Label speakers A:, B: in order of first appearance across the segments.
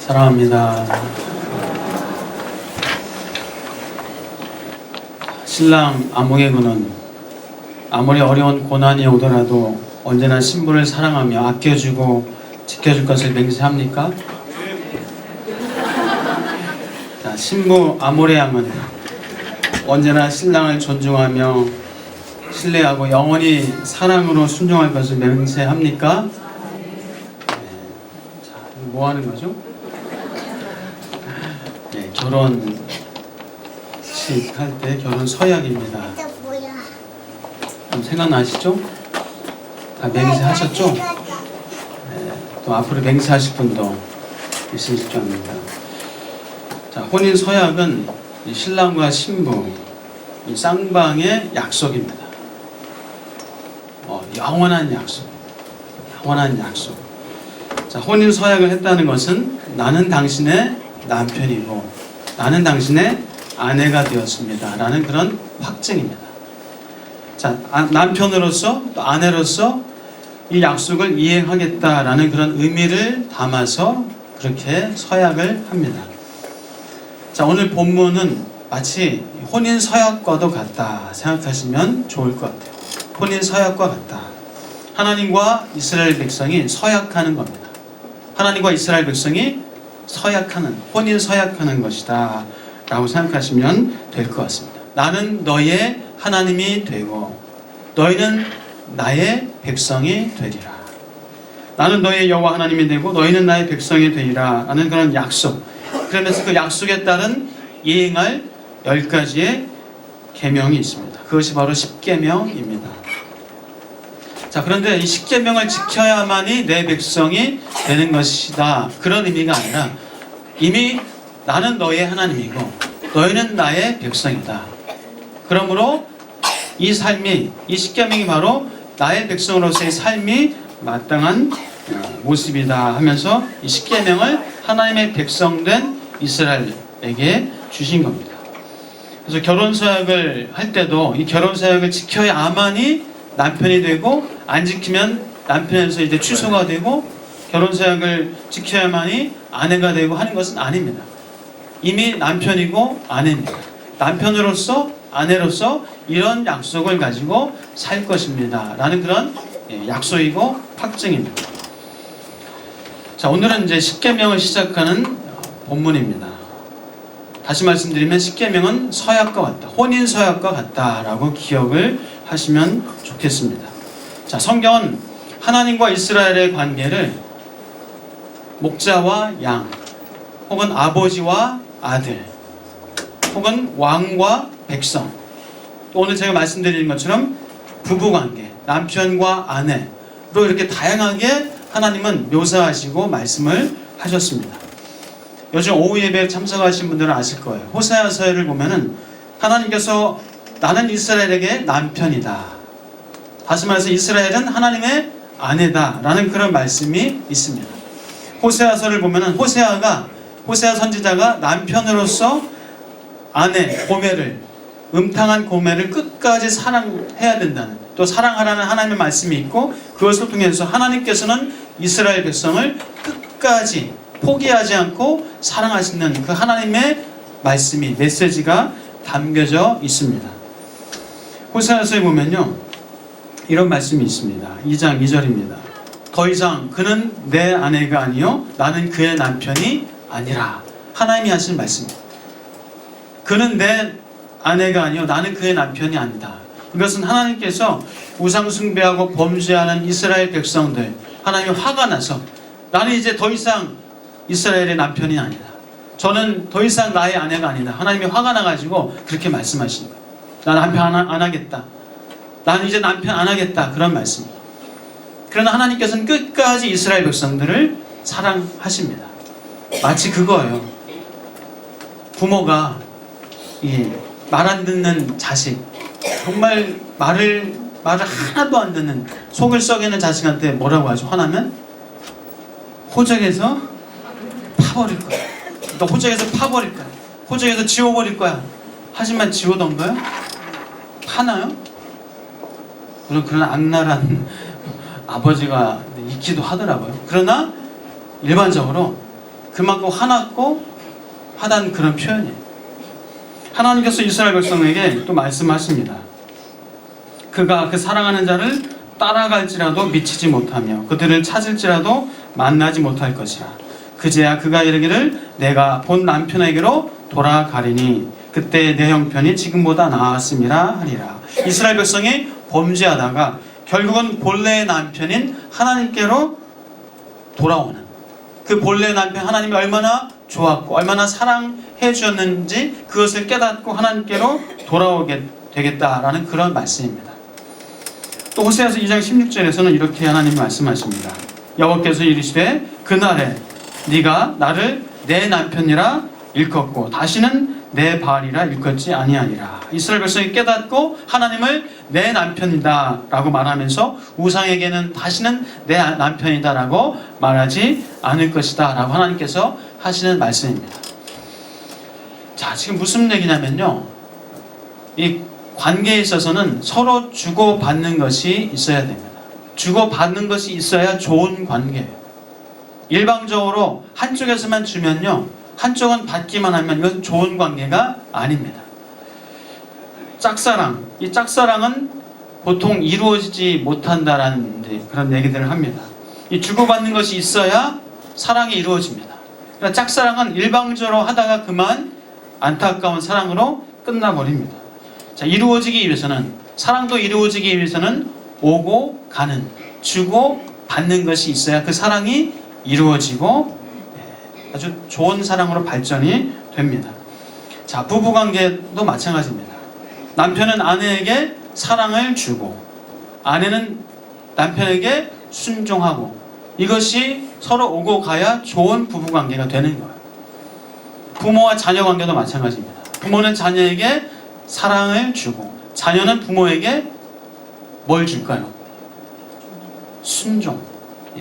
A: 사랑합니다. 신랑 아모개군은 아무리 어려운 고난이 오더라도 언제나 신부를 사랑하며 아껴주고 지켜줄 것을 맹세합니까? 자, 신부 아모레 양은 언제나 신랑을 존중하며 신뢰하고 영원히 사랑으로 순종할 것을 맹세합니까? 자, 뭐 하는 거죠? 네, 결혼식 할 때 결혼 서약입니다. 좀 생각나시죠? 다 맹세하셨죠? 네, 또 앞으로 맹세하실 분도 있으실 줄 압니다. 자, 혼인 서약은 이 신랑과 신부, 이 쌍방의 약속입니다. 영원한 약속, 영원한 약속. 자, 혼인 서약을 했다는 것은 나는 당신의 남편이고 나는 당신의 아내가 되었습니다 라는 그런 확증입니다. 자, 남편으로서 또 아내로서 이 약속을 이행하겠다라는 그런 의미를 담아서 그렇게 서약을 합니다. 자, 오늘 본문은 마치 혼인 서약과도 같다 생각하시면 좋을 것 같아요. 혼인 서약과 같다. 하나님과 이스라엘 백성이 서약하는 겁니다. 하나님과 이스라엘 백성이 서약하는, 혼인 서약하는 것이다 라고 생각하시면 될 것 같습니다. 나는 너의 하나님이 되고 너희는 나의 백성이 되리라. 나는 너의 여호와 하나님이 되고 너희는 나의 백성이 되리라 라는 그런 약속. 그러면서 그 약속에 따른 이행할 10가지의 계명이 있습니다. 그것이 바로 십계명입니다. 자, 그런데 이 십계명을 지켜야만이 내 백성이 되는 것이다, 그런 의미가 아니라 이미 나는 너의 하나님이고 너희는 나의 백성이다. 그러므로 이 삶이, 이 십계명이 바로 나의 백성으로서의 삶이 마땅한 모습이다 하면서 이 십계명을 하나님의 백성된 이스라엘에게 주신 겁니다. 그래서 결혼서약을 할 때도 이 결혼서약을 지켜야만이 남편이 되고 안 지키면 남편에서 이제 취소가 되고 결혼서약을 지켜야만이 아내가 되고 하는 것은 아닙니다. 이미 남편이고 아내입니다. 남편으로서 아내로서 이런 약속을 가지고 살 것입니다 라는 그런 약속이고 확증입니다. 자, 오늘은 이제 십계명을 시작하는 본문입니다. 다시 말씀드리면 십계명은 서약과 같다, 혼인 서약과 같다라고 기억을 하시면 좋겠습니다. 자, 성경은 하나님과 이스라엘의 관계를 목자와 양, 혹은 아버지와 아들, 혹은 왕과 백성, 또 오늘 제가 말씀드린 것처럼 부부관계, 남편과 아내로 이렇게 다양하게 하나님은 묘사하시고 말씀을 하셨습니다. 요즘 오후 예배에 참석하신 분들은 아실 거예요. 호세아서를 보면은 하나님께서 나는 이스라엘에게 남편이다, 다시 말해서 이스라엘은 하나님의 아내다 라는 그런 말씀이 있습니다. 호세아서를 보면은 호세아 선지자가 남편으로서 아내 고멜을, 음탕한 고멜을 끝까지 사랑해야 된다는, 또 사랑하라는 하나님의 말씀이 있고, 그것을 통해서 하나님께서는 이스라엘 백성을 끝까지 포기하지 않고 사랑하시는 그 하나님의 말씀이, 메시지가 담겨져 있습니다. 호세아서에 보면요, 이런 말씀이 있습니다. 2장 2절입니다. 더 이상 그는 내 아내가 아니요 나는 그의 남편이 아니라. 하나님이 하신 말씀입니다. 그는 내 아내가 아니요 나는 그의 남편이 아니다. 이것은 하나님께서 우상 숭배하고 범죄하는 이스라엘 백성들, 하나님이 화가 나서 나는 이제 더 이상 이스라엘의 남편이 아니다, 저는 더 이상 나의 아내가 아니다, 하나님이 화가 나가지고 그렇게 말씀하신 거예요. 나 남편 안 하겠다, 나는 이제 남편 안 하겠다, 그런 말씀입니다. 그러나 하나님께서는 끝까지 이스라엘 백성들을 사랑하십니다. 마치 그거예요. 부모가 말 안 듣는 자식, 정말 말을 하나도 안 듣는 속을 썩이는 자식한테 뭐라고 하죠? 화나면 호적에서 파버릴 거야. 너 호적에서 파버릴 거야. 호적에서 지워버릴 거야. 하지만 지우던가요? 파나요? 물론 그런 악랄한 아버지가 있기도 하더라고요. 그러나 일반적으로 그만큼 화났고 하다는 그런 표현이에요. 하나님께서 이스라엘 백성에게 또 말씀하십니다. 그가 그 사랑하는 자를 따라갈지라도 미치지 못하며 그들을 찾을지라도 만나지 못할 것이라. 그제야 그가 이르기를 내가 본 남편에게로 돌아가리니 그때 내 형편이 지금보다 나았음이라 하리라. 이스라엘 백성이 범죄하다가 결국은 본래의 남편인 하나님께로 돌아오는, 그 본래의 남편 하나님이 얼마나 좋았고 얼마나 사랑해 주었는지 그것을 깨닫고 하나님께로 돌아오게 되겠다라는 그런 말씀입니다. 또 호세아서 2장 16절에서는 이렇게 하나님이 말씀하십니다. 여호와께서 이르시되 그날에 네가 나를 내 남편이라 일컫고 다시는 내 바알이라 일컫지 아니하니라. 이스라엘 백성이 깨닫고 하나님을 내 남편이다 라고 말하면서 우상에게는 다시는 내 남편이다 라고 말하지 않을 것이다 라고 하나님께서 하시는 말씀입니다. 자, 지금 무슨 얘기냐면요, 이 관계에 있어서는 서로 주고받는 것이 있어야 됩니다. 주고받는 것이 있어야 좋은 관계예요. 일방적으로 한쪽에서만 주면요, 한쪽은 받기만 하면 이것은 좋은 관계가 아닙니다. 짝사랑, 이 짝사랑은 보통 이루어지지 못한다라는 그런 얘기들을 합니다. 이 주고받는 것이 있어야 사랑이 이루어집니다. 그러니까 짝사랑은 일방적으로 하다가 그만 안타까운 사랑으로 끝나버립니다. 자, 이루어지기 위해서는, 사랑도 이루어지기 위해서는 오고 가는, 주고 받는 것이 있어야 그 사랑이 이루어지고 아주 좋은 사랑으로 발전이 됩니다. 자, 부부관계도 마찬가지입니다. 남편은 아내에게 사랑을 주고 아내는 남편에게 순종하고 이것이 서로 오고 가야 좋은 부부관계가 되는 거예요. 부모와 자녀 관계도 마찬가지입니다. 부모는 자녀에게 사랑을 주고 자녀는 부모에게 뭘 줄까요? 순종.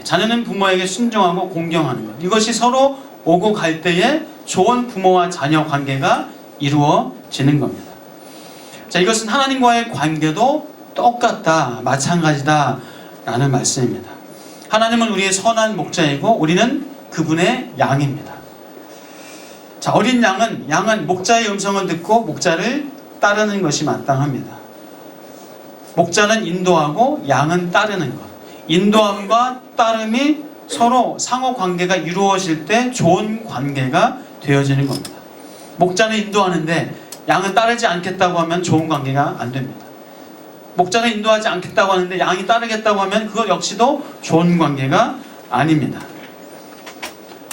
A: 자녀는 부모에게 순종하고 공경하는 것. 이것이 서로 오고 갈 때에 좋은 부모와 자녀 관계가 이루어지는 겁니다. 자, 이것은 하나님과의 관계도 똑같다, 마찬가지다 라는 말씀입니다. 하나님은 우리의 선한 목자이고 우리는 그분의 양입니다. 자, 어린 양은 목자의 음성을 듣고 목자를 따르는 것이 마땅합니다. 목자는 인도하고 양은 따르는 것. 인도함과 따름이 서로 상호 관계가 이루어질 때 좋은 관계가 되어지는 겁니다. 목자는 인도하는데 양은 따르지 않겠다고 하면 좋은 관계가 안 됩니다. 목자는 인도하지 않겠다고 하는데 양이 따르겠다고 하면 그것 역시도 좋은 관계가 아닙니다.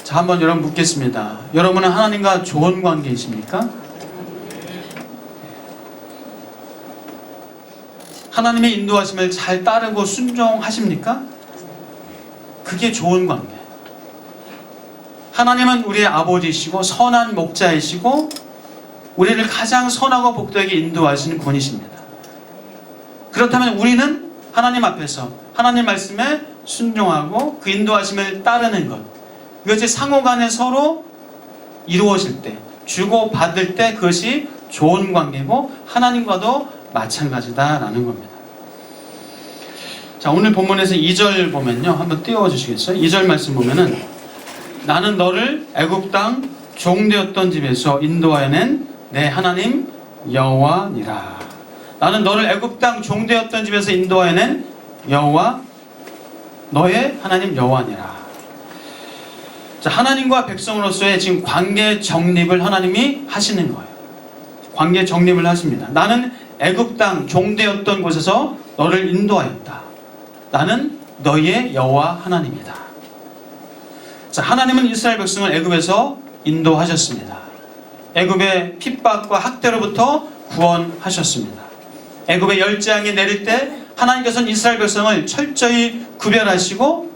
A: 자, 한번 여러분 묻겠습니다. 여러분은 하나님과 좋은 관계이십니까? 하나님의 인도하심을 잘 따르고 순종하십니까? 그게 좋은 관계예요. 하나님은 우리의 아버지이시고 선한 목자이시고 우리를 가장 선하고 복되게 인도하시는 분이십니다. 그렇다면 우리는 하나님 앞에서 하나님 말씀에 순종하고 그 인도하심을 따르는 것, 이것이 상호간에 서로 이루어질 때, 주고받을 때 그것이 좋은 관계고 하나님과도 마찬가지다라는 겁니다. 자, 오늘 본문에서 2절 보면요, 한번 띄워주시겠어요? 2절 말씀 보면은 나는 너를 애굽 땅 종되었던 집에서 인도하여 낸 내 하나님 여호와니라. 나는 너를 애굽 땅 종되었던 집에서 인도하여 낸 여호와 너의 하나님 여호와니라. 자, 하나님과 백성으로서의 지금 관계 정립을 하나님이 하시는 거예요. 관계 정립을 하십니다. 나는 애굽 땅 종되었던 곳에서 너를 인도하였다. 나는 너희의 여호와 하나님이다. 자, 하나님은 이스라엘 백성을 애굽에서 인도하셨습니다. 애굽의 핍박과 학대로부터 구원하셨습니다. 애굽의 열재앙이 내릴 때 하나님께서는 이스라엘 백성을 철저히 구별하시고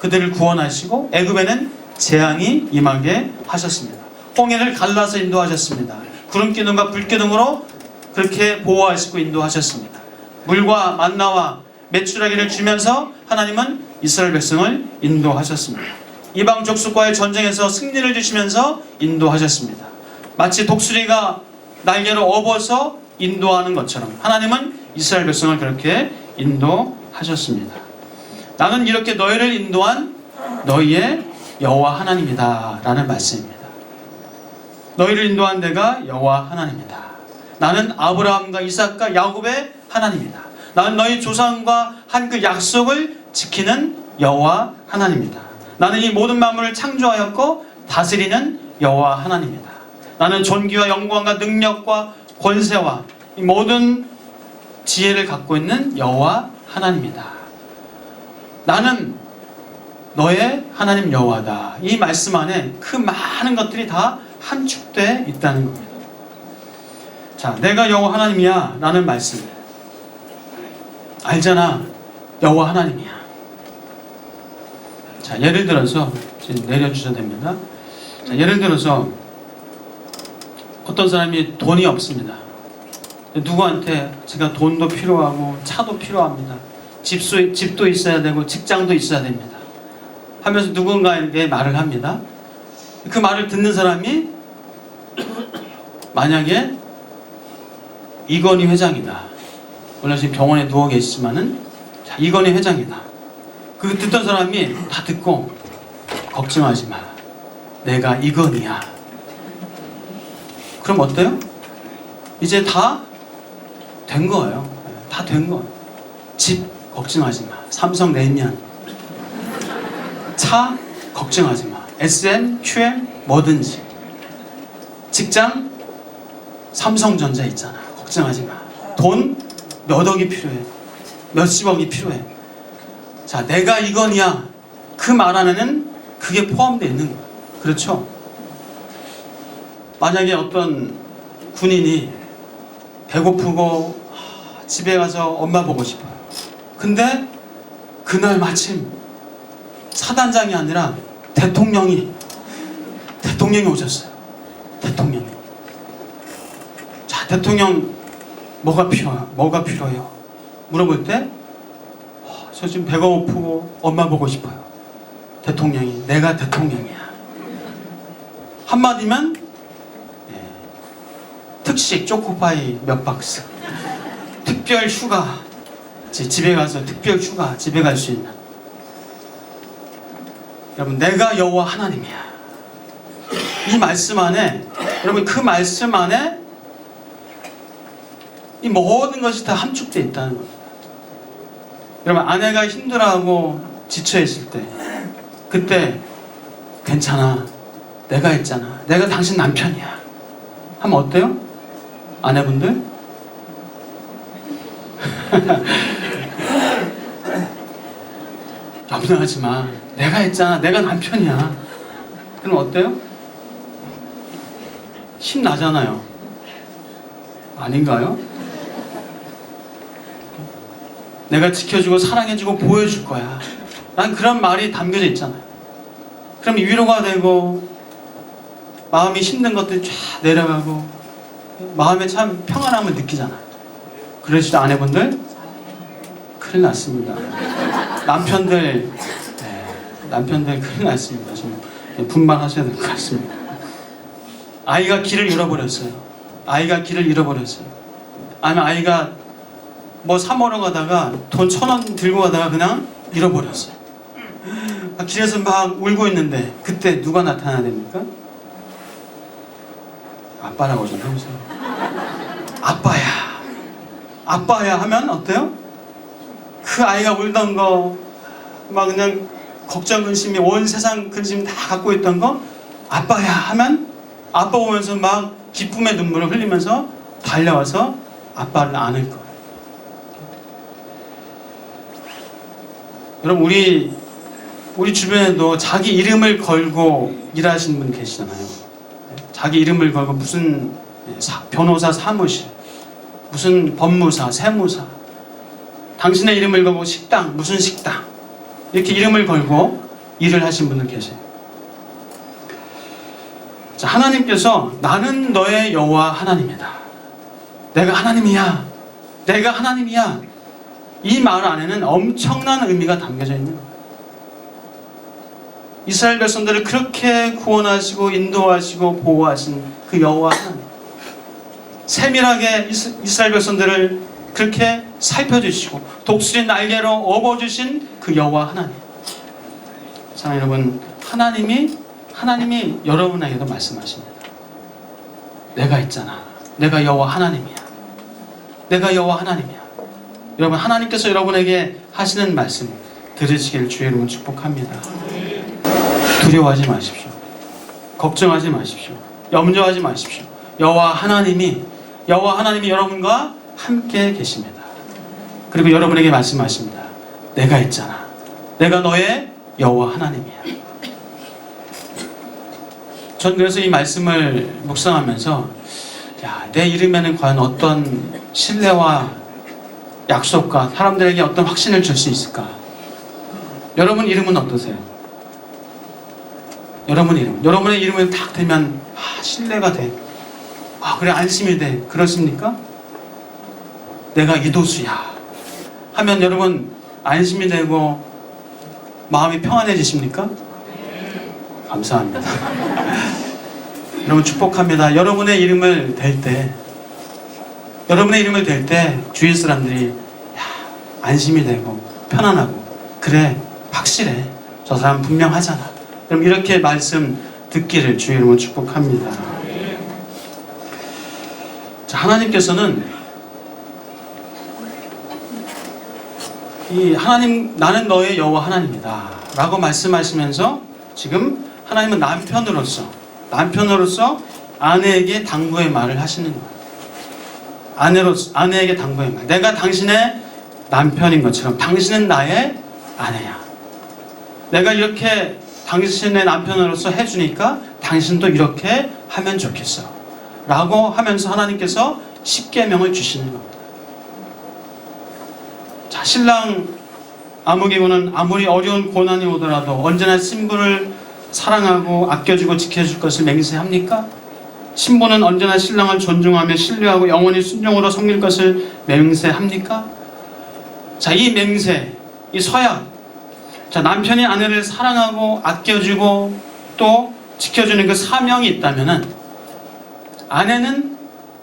A: 그들을 구원하시고 애굽에는 재앙이 임하게 하셨습니다. 홍해를 갈라서 인도하셨습니다. 구름 기둥과 불 기둥으로 그렇게 보호하시고 인도하셨습니다. 물과 만나와 메추라기를 주면서 하나님은 이스라엘 백성을 인도하셨습니다. 이방 족속과의 전쟁에서 승리를 주시면서 인도하셨습니다. 마치 독수리가 날개로 업어서 인도하는 것처럼 하나님은 이스라엘 백성을 그렇게 인도하셨습니다. 나는 이렇게 너희를 인도한 너희의 여호와 하나님이다 라는 말씀입니다. 너희를 인도한 데가 여호와 하나님이다. 나는 아브라함과 이삭과 야곱의 하나님이다. 나는 너희 조상과 한 그 약속을 지키는 여호와 하나님이다. 나는 이 모든 만물을 창조하였고 다스리는 여호와 하나님이다. 나는 존귀와 영광과 능력과 권세와 이 모든 지혜를 갖고 있는 여호와 하나님이다. 나는 너의 하나님 여호와다. 이 말씀 안에 그 많은 것들이 다 함축되어 있다는 겁니다. 자, 내가 여호와 하나님이야 라는 말씀 알잖아. 여호와 하나님이야. 자, 예를 들어서 내려주셔도 됩니다. 자, 예를 들어서 어떤 사람이 돈이 없습니다. 누구한테 제가 돈도 필요하고 차도 필요합니다. 집도 있어야 되고 직장도 있어야 됩니다. 하면서 누군가에게 말을 합니다. 그 말을 듣는 사람이 만약에 이건희 회장이다. 물론 지금 병원에 누워 계시지만은 자, 이건희 회장이다. 그 듣던 사람이 다 듣고 걱정하지 마. 내가 이건희야. 그럼 어때요? 이제 다 된 거예요. 다 된 거예요. 집 걱정하지 마. 삼성 내면. 차 걱정하지 마. SM, QM 뭐든지. 직장 삼성전자 있잖아. 걱정하지 마. 돈 몇 억이 필요해. 몇십억이 필요해. 자, 내가 이건이야. 그 말 안에는 그게 포함되어 있는 거야. 그렇죠? 만약에 어떤 군인이 배고프고 집에 가서 엄마 보고 싶어요. 근데 그날 마침 사단장이 아니라 대통령이 오셨어요. 대통령이. 자, 대통령 뭐가 필요해요? 물어볼 때 저 지금 배가 고프고 엄마 보고 싶어요. 대통령이 내가 대통령이야. 한마디면 특식 초코파이 몇 박스, 특별 휴가, 집에 가서 특별 휴가 집에 갈 수 있는. 여러분, 내가 여호와 하나님이야. 이 말씀 안에, 여러분, 그 말씀 안에 이 모든 것이 다 함축되어 있다는 겁니다. 여러분, 아내가 힘들어하고 지쳐있을 때, 그때 괜찮아. 내가 있잖아. 내가 당신 남편이야. 하면 어때요? 아내분들? 염려하지 마. 내가 있잖아. 내가 남편이야. 그럼 어때요? 힘나잖아요. 아닌가요? 내가 지켜주고 사랑해주고 보여줄 거야. 난 그런 말이 담겨져 있잖아요. 그럼 위로가 되고 마음이 힘든 것들이 쫙 내려가고 마음에 참 평안함을 느끼잖아요. 그러시죠, 아내분들? 큰일 났습니다. 남편들 큰일 났습니다. 좀 분발하셔야 될 것 같습니다. 아이가 길을 잃어버렸어요. 아니면 아이가 뭐 사 먹으러 가다가 돈 1,000원 들고 가다가 그냥 잃어버렸어요. 길에서 막 울고 있는데 그때 누가 나타나야 됩니까? 아빠라고 좀 해보세요. 아빠야 하면 어때요? 그 아이가 울던 거 막 그냥 걱정 근심이 온 세상 근심 다 갖고 있던 거 아빠야 하면 아빠 보면서 막 기쁨의 눈물을 흘리면서 달려와서 아빠를 안을 거예요. 여러분, 우리 주변에도 자기 이름을 걸고 일하시는 분 계시잖아요. 자기 이름을 걸고 무슨 변호사 사무실, 무슨 법무사, 세무사, 당신의 이름을 걸고 식당, 무슨 식당, 이렇게 이름을 걸고 일을 하신 분들 계세요. 자, 하나님께서 나는 너의 여호와 하나님이다. 내가 하나님이야. 이 말 안에는 엄청난 의미가 담겨져 있는 거예요. 이스라엘 백성들을 그렇게 구원하시고 인도하시고 보호하신 그 여호와 하나님, 세밀하게 이스라엘 백성들을 그렇게 살펴주시고 독수리 날개로 업어주신 그 여호와 하나님. 자, 여러분, 하나님이 여러분에게도 말씀하십니다. 내가 있잖아. 내가 여호와 하나님이야. 내가 여호와 하나님이야. 여러분, 하나님께서 여러분에게 하시는 말씀 들으시길 주의 이름으로 축복합니다. 두려워하지 마십시오. 걱정하지 마십시오. 염려하지 마십시오. 여호와 하나님이 여러분과 함께 계십니다. 그리고 여러분에게 말씀하십니다. 내가 있잖아. 내가 너의 여호와 하나님이야. 전 그래서 이 말씀을 묵상하면서 내 이름에는 과연 어떤 신뢰와 약속과 사람들에게 어떤 확신을 줄 수 있을까? 여러분 이름은 어떠세요? 여러분의 이름을 딱 대면 신뢰가 돼. 그래, 안심이 돼. 그렇습니까? 내가 이도수야 하면 여러분 안심이 되고 마음이 평안해지십니까? 감사합니다. 여러분 축복합니다. 여러분의 이름을 댈 때 주위 사람들이 안심이 되고 편안하고, 그래, 확실해, 저 사람 분명하잖아. 그럼 이렇게 말씀 듣기를 주의 이름으로 축복합니다. 자, 하나님께서는 하나님, 나는 너의 여호와 하나님이다 라고 말씀하시면서 지금 하나님은 남편으로서 아내에게 당부의 말을 하시는 거예요. 아내에게 당부의 말. 내가 당신의 남편인 것처럼 당신은 나의 아내야. 내가 이렇게 당신의 남편으로서 해주니까 당신도 이렇게 하면 좋겠어 라고 하면서 하나님께서 십계명을 주시는 겁니다. 자, 신랑 아무개고는 아무리 어려운 고난이 오더라도 언제나 신부를 사랑하고 아껴주고 지켜줄 것을 맹세합니까? 신부는 언제나 신랑을 존중하며 신뢰하고 영원히 순종으로 섬길 것을 맹세합니까? 자, 이 맹세, 이 서약. 자, 남편이 아내를 사랑하고 아껴주고 또 지켜주는 그 사명이 있다면은 아내는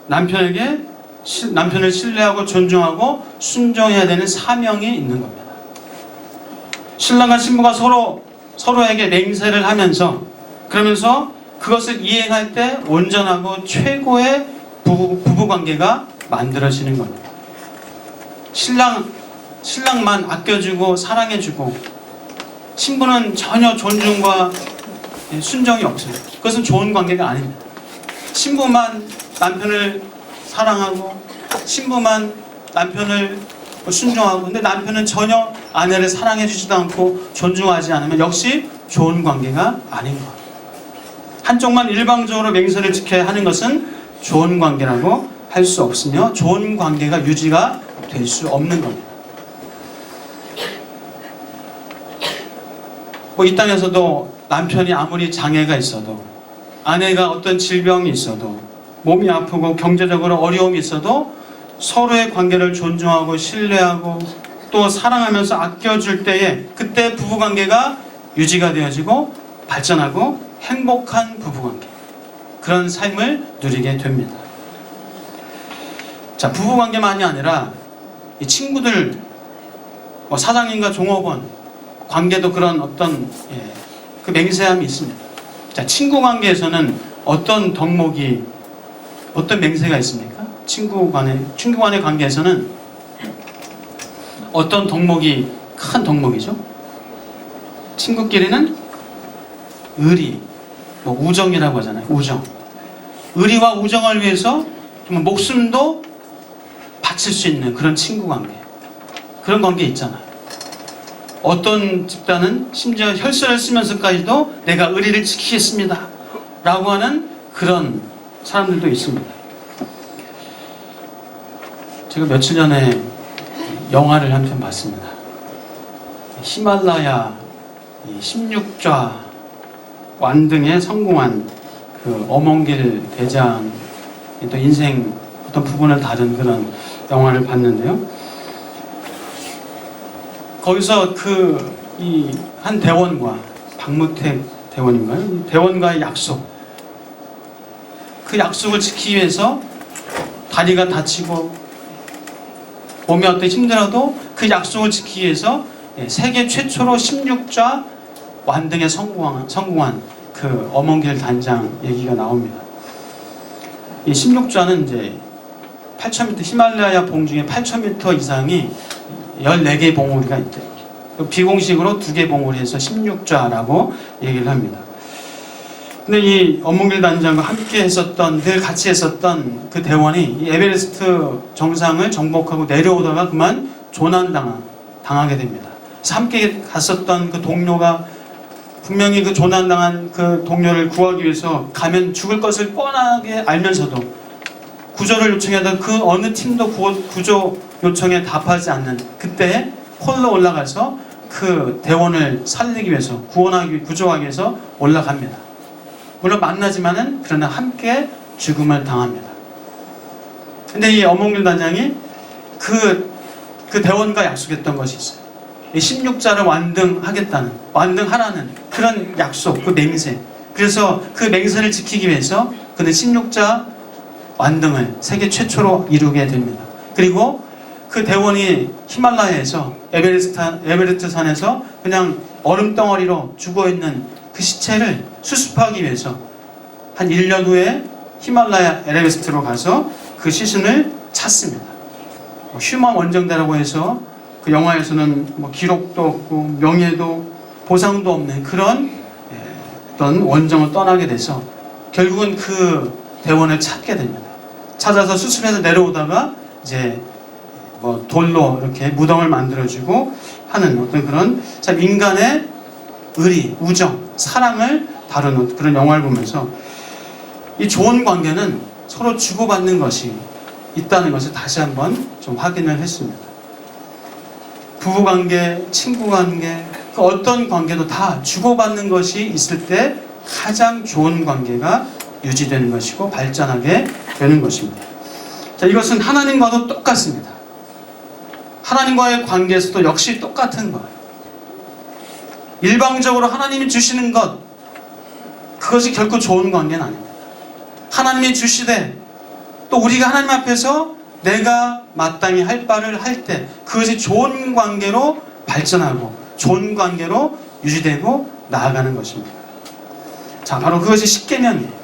A: 남편을 신뢰하고 존중하고 순종해야 되는 사명이 있는 겁니다. 신랑과 신부가 서로에게 맹세를 하면서, 그러면서 그것을 이행할 때 온전하고 최고의 부부관계가 만들어지는 겁니다. 신랑만 아껴주고 사랑해주고 신부는 전혀 존중과 순정이 없어요. 그것은 좋은 관계가 아닙니다. 신부만 남편을 사랑하고 신부만 남편을 순종하고, 근데 남편은 전혀 아내를 사랑해주지도 않고 존중하지 않으면 역시 좋은 관계가 아닌 거예요. 한쪽만 일방적으로 맹세를 지켜야 하는 것은 좋은 관계라고 할 수 없으며 좋은 관계가 유지가 될 수 없는 겁니다. 이 땅에서도 남편이 아무리 장애가 있어도, 아내가 어떤 질병이 있어도, 몸이 아프고 경제적으로 어려움이 있어도 서로의 관계를 존중하고 신뢰하고 또 사랑하면서 아껴줄 때에 그때 부부관계가 유지가 되어지고 발전하고 행복한 부부관계, 그런 삶을 누리게 됩니다. 자, 부부관계만이 아니라 이 친구들, 사장님과 종업원 관계도 그런 어떤 그 맹세함이 있습니다. 자, 친구 관계에서는 어떤 맹세가 있습니까? 친구 간의 관계에서는 어떤 덕목이 큰 덕목이죠? 친구끼리는 의리, 우정이라고 하잖아요. 우정. 의리와 우정을 위해서 정말 목숨도 바칠 수 있는 그런 친구 관계. 그런 관계 있잖아요. 어떤 집단은 심지어 혈서를 쓰면서까지도 내가 의리를 지키겠습니다 라고 하는 그런 사람들도 있습니다. 제가 며칠 전에 영화를 한 편 봤습니다. 히말라야 16좌 완등에 성공한 그 엄원길 대장의 또 인생 어떤 부분을 다룬 그런 영화를 봤는데요. 거기서 이 한 대원과, 박무택 대원인가요? 대원과의 약속, 그 약속을 지키기 위해서 다리가 다치고 몸이 어떻게 힘들어도 그 약속을 지키기 위해서 세계 최초로 16좌 완등에 성공한 그 어몽길 단장 얘기가 나옵니다. 이 16좌는 이제 8,000m 히말라야 봉 중에 8,000m 이상이 14개의 봉우리가 있대요. 비공식으로 2개 봉우리 해서 16좌라고 얘기를 합니다. 근데 이 어몽길 단장과 함께 했었던, 늘 같이 했었던 그 대원이 이 에베레스트 정상을 정복하고 내려오다가 그만 조난당하게 됩니다. 그래서 함께 갔었던 그 동료가 분명히 그 조난당한 그 동료를 구하기 위해서 가면 죽을 것을 뻔하게 알면서도 구조를 요청하던 그 어느 팀도 구조 요청에 답하지 않는 그때 홀로 올라가서 그 대원을 살리기 위해서 구조하기 위해서 올라갑니다. 물론 만나지만은 그러나 함께 죽음을 당합니다. 근데 이 어몽길 단장이 그 대원과 약속했던 것이 있어요. 이 16자를 완등하라는 그런 약속, 그 맹세. 그래서 그 맹세를 지키기 위해서 그는 16자 완등을 세계 최초로 이루게 됩니다. 그리고 그 대원이 히말라야에서 에베레스트 산에서 그냥 얼음 덩어리로 죽어있는 그 시체를 수습하기 위해서 한 1년 후에 히말라야 에베레스트로 가서 그 시신을 찾습니다. 휴먼 원정대라고 해서 그 영화에서는 뭐 기록도 없고 명예도 보상도 없는 그런 어떤 원정을 떠나게 돼서 결국은 그 대원을 찾게 됩니다. 찾아서 수습해서 내려오다가 이제 뭐 돌로 이렇게 무덤을 만들어주고 하는 어떤 그런 참 인간의 의리, 우정, 사랑을 다루는 그런 영화를 보면서 이 좋은 관계는 서로 주고받는 것이 있다는 것을 다시 한번 좀 확인을 했습니다. 부부관계, 친구관계, 그 어떤 관계도 다 주고받는 것이 있을 때 가장 좋은 관계가 유지되는 것이고 발전하게 되는 것입니다. 자, 이것은 하나님과도 똑같습니다. 하나님과의 관계에서도 역시 똑같은 거예요. 일방적으로 하나님이 주시는 것, 그것이 결코 좋은 관계는 아닙니다. 하나님이 주시되 또 우리가 하나님 앞에서 내가 마땅히 할 바를 할 때 그것이 좋은 관계로 발전하고 좋은 관계로 유지되고 나아가는 것입니다. 자, 바로 그것이 십계명이에요.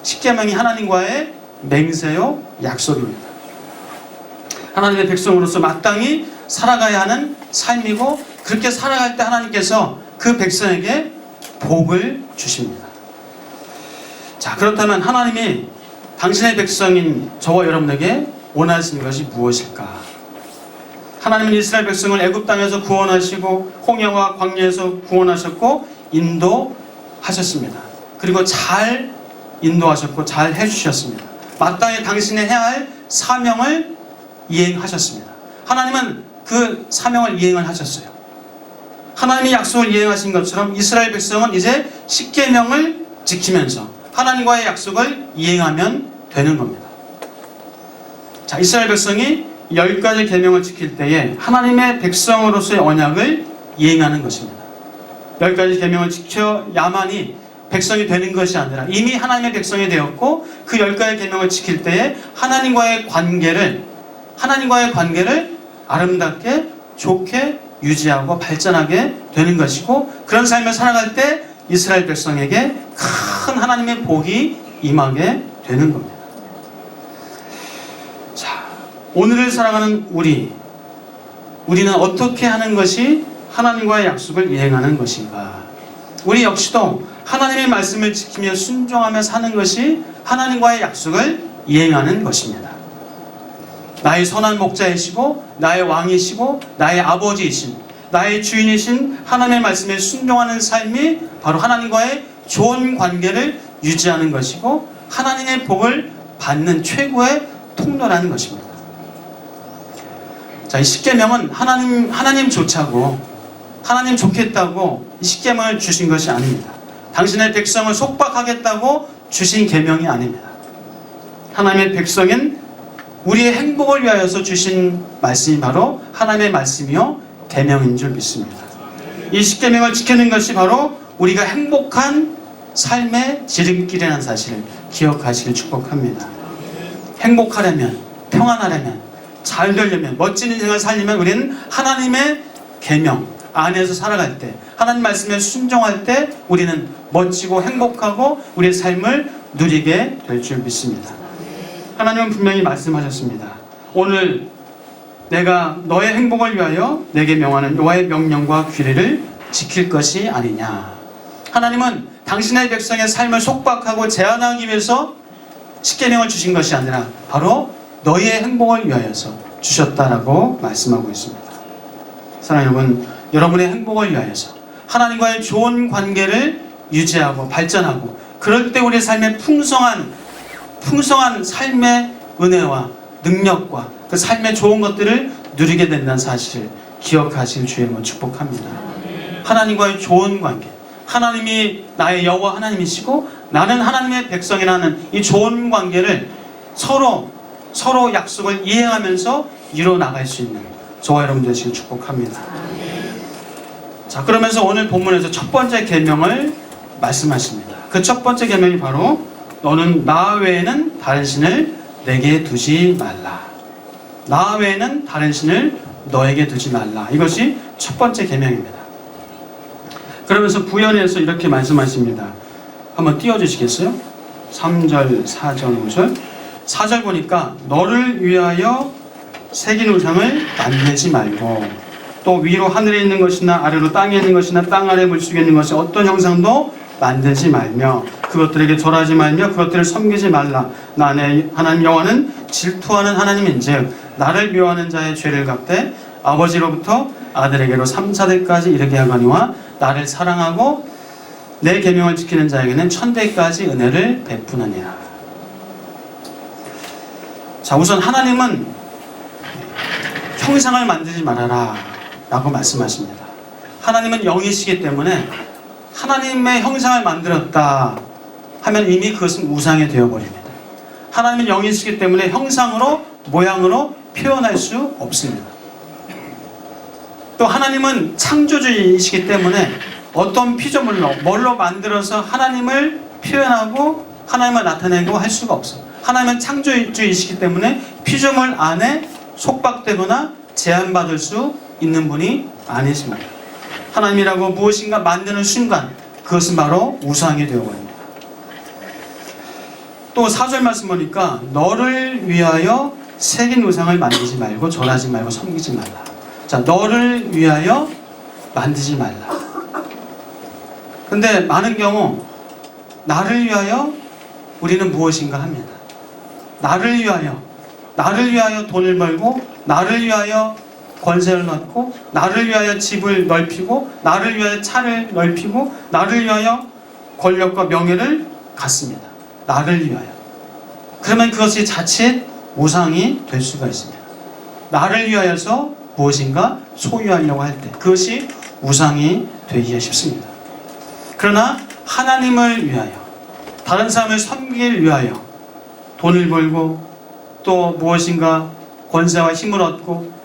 A: 십계명이 하나님과의 맹세요, 약속입니다. 하나님의 백성으로서 마땅히 살아가야 하는 삶이고 그렇게 살아갈 때 하나님께서 그 백성에게 복을 주십니다. 자, 그렇다면 하나님이 당신의 백성인 저와 여러분에게 원하시는 것이 무엇일까? 하나님은 이스라엘 백성을 애굽 땅에서 구원하시고 홍해와 광야에서 구원하셨고 인도하셨습니다. 그리고 잘 인도하셨고 잘 해주셨습니다. 마땅히 당신이 해야 할 사명을 이행하셨습니다. 하나님은 그 사명을 이행을 하셨어요. 하나님이 약속을 이행하신 것처럼 이스라엘 백성은 이제 십계명을 지키면서 하나님과의 약속을 이행하면 되는 겁니다. 자, 이스라엘 백성이 10가지 계명을 지킬 때에 하나님의 백성으로서의 언약을 이행하는 것입니다. 10가지 계명을 지켜야만이 백성이 되는 것이 아니라 이미 하나님의 백성이 되었고 그 10가지 계명을 지킬 때에 하나님과의 관계를 아름답게 좋게 유지하고 발전하게 되는 것이고 그런 삶을 살아갈 때 이스라엘 백성에게 큰 하나님의 복이 임하게 되는 겁니다. 자, 오늘을 살아가는 우리는 어떻게 하는 것이 하나님과의 약속을 이행하는 것인가? 우리 역시도 하나님의 말씀을 지키며 순종하며 사는 것이 하나님과의 약속을 이행하는 것입니다. 나의 선한 목자이시고 나의 왕이시고 나의 아버지이신 나의 주인이신 하나님의 말씀에 순종하는 삶이 바로 하나님과의 좋은 관계를 유지하는 것이고 하나님의 복을 받는 최고의 통로라는 것입니다. 자, 이 십계명은 하나님 좋자고 하나님 좋겠다고 이 십계명을 주신 것이 아닙니다. 당신의 백성을 속박하겠다고 주신 계명이 아닙니다. 하나님의 백성인 우리의 행복을 위하여서 주신 말씀이 바로 하나님의 말씀이요 계명인 줄 믿습니다. 이 십계명을 지키는 것이 바로 우리가 행복한 삶의 지름길이라는 사실을 기억하시길 축복합니다. 행복하려면, 평안하려면, 잘 되려면, 멋진 인생을 살려면 우리는 하나님의 계명, 안에서 살아갈 때, 하나님 말씀에 순종할 때 우리는 멋지고 행복하고 우리의 삶을 누리게 될 줄 믿습니다. 하나님은 분명히 말씀하셨습니다. 오늘 내가 너의 행복을 위하여 내게 명하는 여호와의 명령과 규례를 지킬 것이 아니냐. 하나님은 당신의 백성의 삶을 속박하고 제한하기 위해서 십계명을 주신 것이 아니라 바로 너희의 행복을 위하여서 주셨다라고 말씀하고 있습니다. 사랑하는 여러분, 여러분의 행복을 위하여서 하나님과의 좋은 관계를 유지하고 발전하고 그럴 때 우리의 삶에 풍성한 삶의 은혜와 능력과 그 삶의 좋은 것들을 누리게 된다는 사실을 기억하실 주의 이름으로 축복합니다. 하나님과의 좋은 관계, 하나님이 나의 여호와 하나님이시고 나는 하나님의 백성이라는 이 좋은 관계를 서로 약속을 이행하면서 이루어 나갈 수 있는 저와 여러분 되시길 축복합니다. 자, 그러면서 오늘 본문에서 첫 번째 계명을 말씀하십니다. 그 첫 번째 계명이 바로 너는 나 외에는 다른 신을 내게 두지 말라. 나 외에는 다른 신을 너에게 두지 말라. 이것이 첫 번째 계명입니다. 그러면서 부연해서 이렇게 말씀하십니다. 한번 띄워주시겠어요? 3절, 4절, 5절. 4절 보니까 너를 위하여 새긴 우상을 만들지 말고 또 위로 하늘에 있는 것이나 아래로 땅에 있는 것이나 땅 아래 물속에 있는 것이 어떤 형상도 만들지 말며 그것들에게 절하지 말며 그것들을 섬기지 말라. 나의 하나님 여호와는 질투하는 하나님인즉 나를 미워하는 자의 죄를 갚되 아버지로부터 아들에게로 3, 4대까지 이르게 하거니와 나를 사랑하고 내 계명을 지키는 자에게는 천대까지 은혜를 베푸느니라. 자, 우선 하나님은 형상을 만들지 말아라 라고 말씀하십니다. 하나님은 영이시기 때문에 하나님의 형상을 만들었다 하면 이미 그것은 우상이 되어버립니다. 하나님은 영이시기 때문에 형상으로 모양으로 표현할 수 없습니다. 또 하나님은 창조주이시기 때문에 어떤 피조물로 뭘로 만들어서 하나님을 표현하고 하나님을 나타내고 할 수가 없어요. 하나님은 창조주이시기 때문에 피조물 안에 속박되거나 제한받을 수 있는 분이 아니십니다. 하나님이라고 무엇인가 만드는 순간 그것은 바로 우상이 되어버립니다. 또 4절 말씀 보니까 너를 위하여 새긴 우상을 만들지 말고 절하지 말고 섬기지 말라. 자, 너를 위하여 만들지 말라. 근데 많은 경우 나를 위하여 우리는 무엇인가 합니다. 나를 위하여 돈을 벌고 나를 위하여 권세를 얻고 나를 위하여 집을 넓히고 나를 위하여 차를 넓히고 나를 위하여 권력과 명예를 갖습니다. 나를 위하여. 그러면 그것이 자칫 우상이 될 수가 있습니다. 나를 위하여서 무엇인가 소유하려고 할 때 그것이 우상이 되기가 쉽습니다. 그러나 하나님을 위하여 다른 사람을 섬기기 위하여 돈을 벌고 또 무엇인가 권세와 힘을 얻고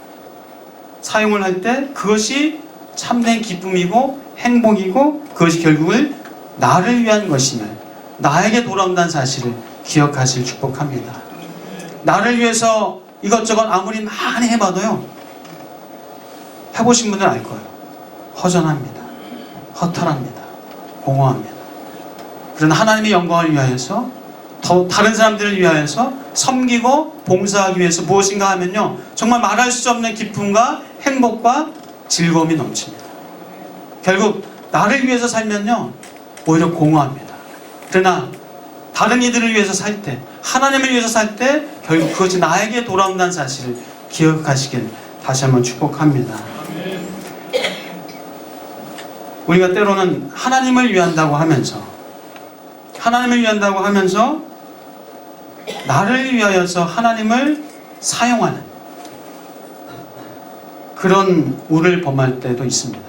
A: 사용을 할 때 그것이 참된 기쁨이고 행복이고 그것이 결국은 나를 위한 것임을 나에게 돌아온다는 사실을 기억하실 축복합니다. 나를 위해서 이것저것 아무리 많이 해봐도요, 해보신 분들 알 거예요. 허전합니다. 허탈합니다. 공허합니다. 그러나 하나님의 영광을 위하여서 더 다른 사람들을 위하여서 섬기고 봉사하기 위해서 무엇인가 하면요, 정말 말할 수 없는 기쁨과 행복과 즐거움이 넘칩니다. 결국 나를 위해서 살면요 오히려 공허합니다. 그러나 다른 이들을 위해서 살 때, 하나님을 위해서 살 때 결국 그것이 나에게 돌아온다는 사실을 기억하시길 다시 한번 축복합니다. 우리가 때로는 하나님을 위한다고 하면서 나를 위하여서 하나님을 사용하는 그런 우를 범할 때도 있습니다.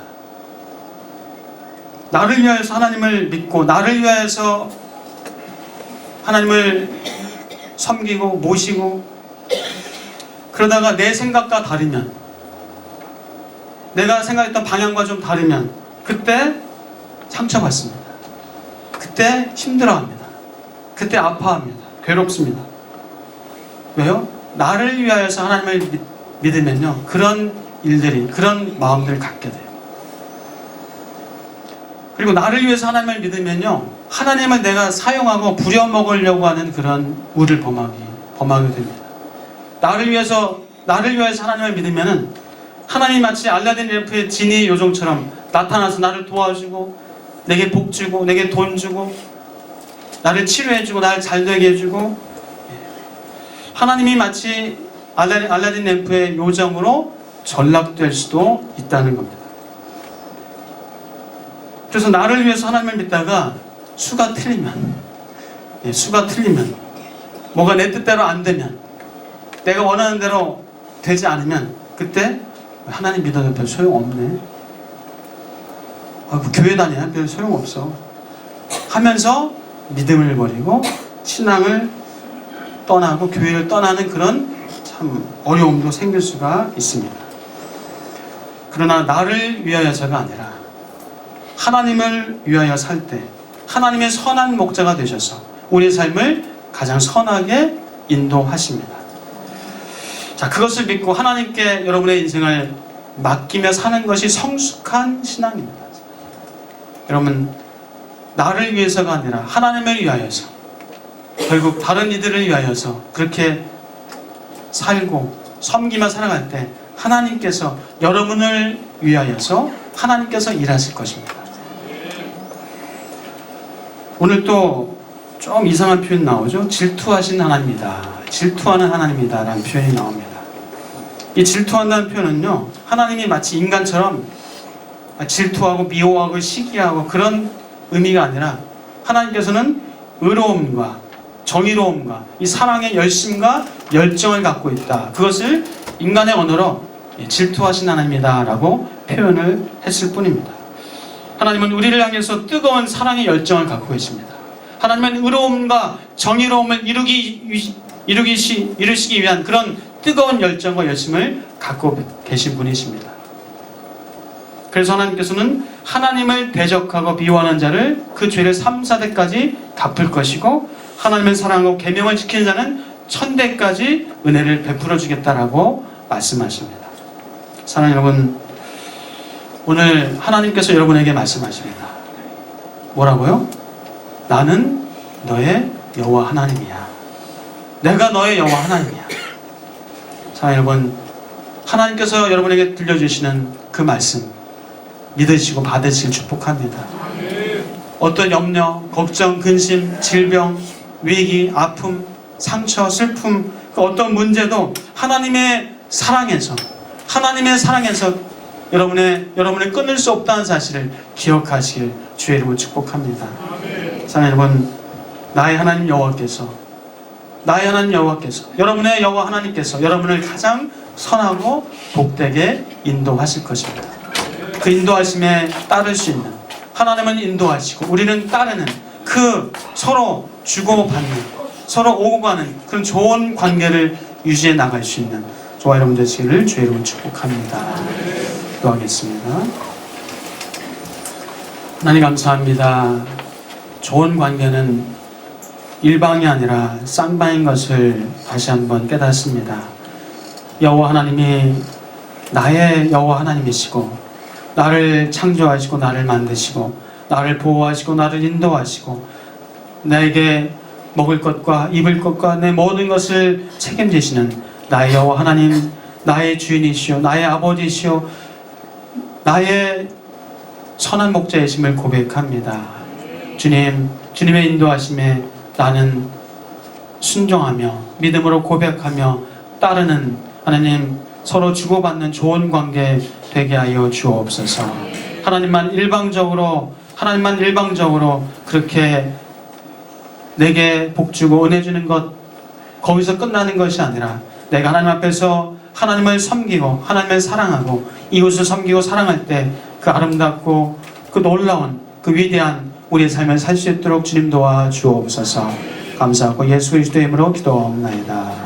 A: 나를 위하여서 하나님을 믿고 나를 위하여서 하나님을 섬기고 모시고 그러다가 내 생각과 다르면, 내가 생각했던 방향과 좀 다르면 그때 상처받습니다. 그때 힘들어합니다. 그때 아파합니다. 괴롭습니다. 왜요? 나를 위하여서 하나님을 믿으면요 그런 일들이, 그런 마음들을 갖게 돼요. 그리고 나를 위해서 하나님을 믿으면요, 하나님을 내가 사용하고 부려먹으려고 하는 그런 우를 범하게 됩니다. 나를 위해서 하나님을 믿으면은 하나님이 마치 알라딘 램프의 지니 요정처럼 나타나서 나를 도와주고 내게 복 주고 내게 돈 주고 나를 치료해주고 나를 잘되게 해주고, 하나님이 마치 알라딘 램프의 요정으로 전락될 수도 있다는 겁니다. 그래서 나를 위해서 하나님을 믿다가 수가 틀리면, 뭐가 내 뜻대로 안 되면, 내가 원하는 대로 되지 않으면, 그때 하나님 믿어도 별 소용없네, 교회 다녀야 별 소용없어 하면서 믿음을 버리고 신앙을 떠나고 교회를 떠나는 그런 참 어려움도 생길 수가 있습니다. 그러나 나를 위하여서가 아니라 하나님을 위하여 살 때 하나님의 선한 목자가 되셔서 우리의 삶을 가장 선하게 인도하십니다. 자, 그것을 믿고 하나님께 여러분의 인생을 맡기며 사는 것이 성숙한 신앙입니다. 여러분, 나를 위해서가 아니라 하나님을 위하여서, 결국 다른 이들을 위하여서 그렇게 살고 섬기며 살아갈 때 하나님께서 여러분을 위하여서 하나님께서 일하실 것입니다. 오늘 또 좀 이상한 표현 나오죠. 질투하신 하나님이다, 질투하는 하나님이다 라는 표현이 나옵니다. 이 질투한다는 표현은요, 하나님이 마치 인간처럼 질투하고 미워하고 시기하고 그런 의미가 아니라 하나님께서는 의로움과 정의로움과 이 사랑의 열심과 열정을 갖고 있다, 그것을 인간의 언어로 질투하신 하나님이다 라고 표현을 했을 뿐입니다. 하나님은 우리를 향해서 뜨거운 사랑의 열정을 갖고 계십니다. 하나님은 의로움과 정의로움을 이루시기 위한 그런 뜨거운 열정과 열심을 갖고 계신 분이십니다. 그래서 하나님께서는 하나님을 대적하고 미워하는 자를 그 죄를 3, 4대까지 갚을 것이고, 하나님을 사랑하고 계명을 지키는 자는 1000대까지 은혜를 베풀어 주겠다라고 말씀하십니다. 사랑하는 여러분, 오늘 하나님께서 여러분에게 말씀하십니다. 뭐라고요? 나는 너의 여호와 하나님이야. 내가 너의 여호와 하나님이야. 사랑하는 여러분, 하나님께서 여러분에게 들려주시는 그 말씀 믿으시고 받으시길 축복합니다. 어떤 염려, 걱정, 근심, 질병, 위기, 아픔, 상처, 슬픔, 그 어떤 문제도 하나님의 사랑에서 여러분의 끊을 수 없다는 사실을 기억하시길 주의 이름으로 축복합니다. 사랑하는 여러분, 나의 하나님 여호와께서, 여러분의 여호와 하나님께서 여러분을 가장 선하고 복되게 인도하실 것입니다. 그 인도하심에 따를 수 있는, 하나님은 인도하시고 우리는 따르는 그 서로 주고받는, 서로 오고 가는 그런 좋은 관계를 유지해 나갈 수 있는 저와 여러분 되시기를 주의 이름으로 축복합니다. 기도하겠습니다. 하나님 감사합니다. 좋은 관계는 일방이 아니라 쌍방인 것을 다시 한번 깨닫습니다. 여호와 하나님이 나의 여호와 하나님이시고, 나를 창조하시고 나를 만드시고 나를 보호하시고 나를 인도하시고 나에게 먹을 것과 입을 것과 내 모든 것을 책임지시는 나의 여호와 하나님, 나의 주인이시오, 나의 아버지시오, 나의 선한 목자이심을 고백합니다. 주님의 인도하심에 나는 순종하며 믿음으로 고백하며 따르는, 하나님 서로 주고받는 좋은 관계 되게 하여 주옵소서. 하나님만 일방적으로 그렇게 내게 복주고 은혜 주는 것, 거기서 끝나는 것이 아니라 내가 하나님 앞에서 하나님을 섬기고 하나님을 사랑하고 이웃을 섬기고 사랑할 때 그 아름답고 그 놀라운 그 위대한 우리의 삶을 살 수 있도록 주님 도와 주옵소서. 감사하고 예수 그리스도의 이름으로 기도하옵나이다.